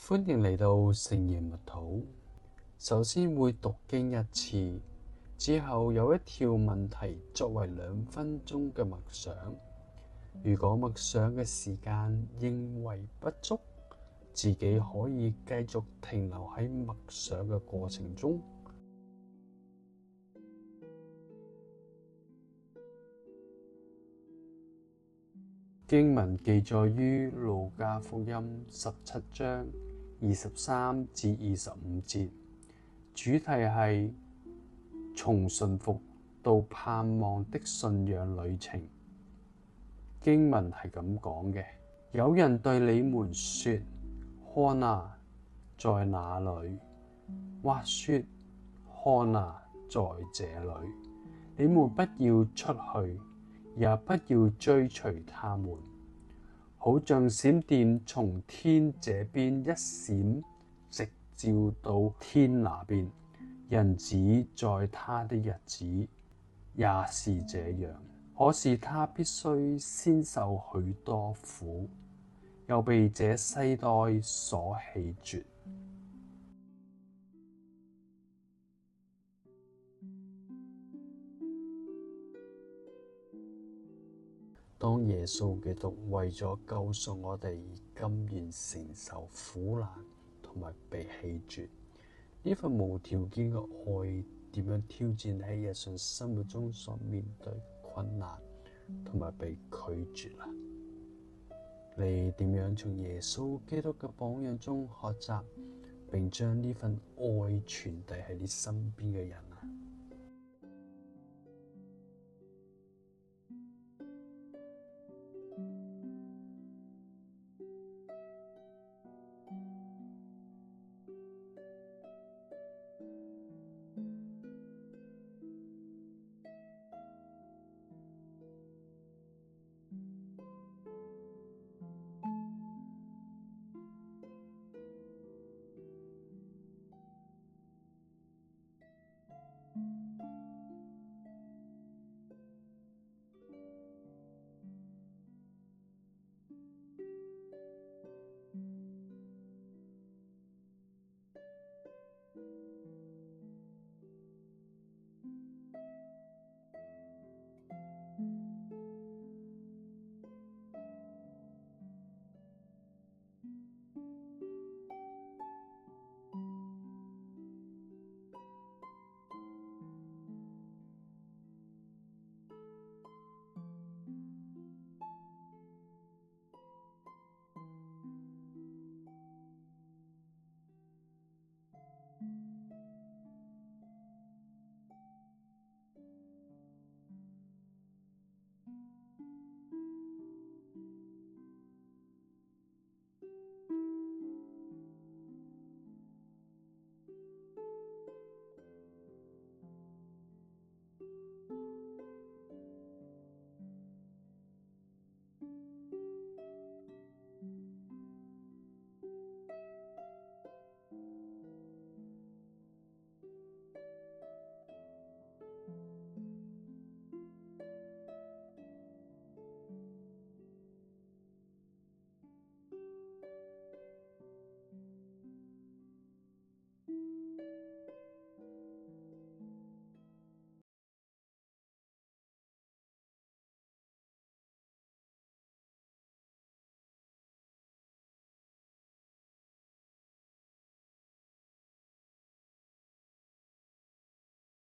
歡迎嚟到聖言默禱。首先會讀經一次，之後有一條問題作為2分鐘嘅默想。如果默想嘅時間認為不足，自己可以繼續停留喺默想嘅過程中。經文記載於路加福音17章23至25節，主題係從順服到盼望的信仰旅程。經文係咁講嘅：有人對你們說，看啊，在那裏，或說，看啊，在這裏，你們不要出去，也不要追隨他們，好像閃電從天這邊一閃，直照到天那邊。人子在他的日子也是這樣，可是他必須先受許多苦，又被這世代所棄絕。當耶穌基督為咗救贖我哋而甘願承受苦難同埋被棄絕，呢份無條件嘅愛點樣挑戰喺日常生活中所面對困難同埋被拒絕啊？你點樣從耶穌基督嘅榜樣中學習，並將呢份愛傳遞喺你身邊嘅人啊？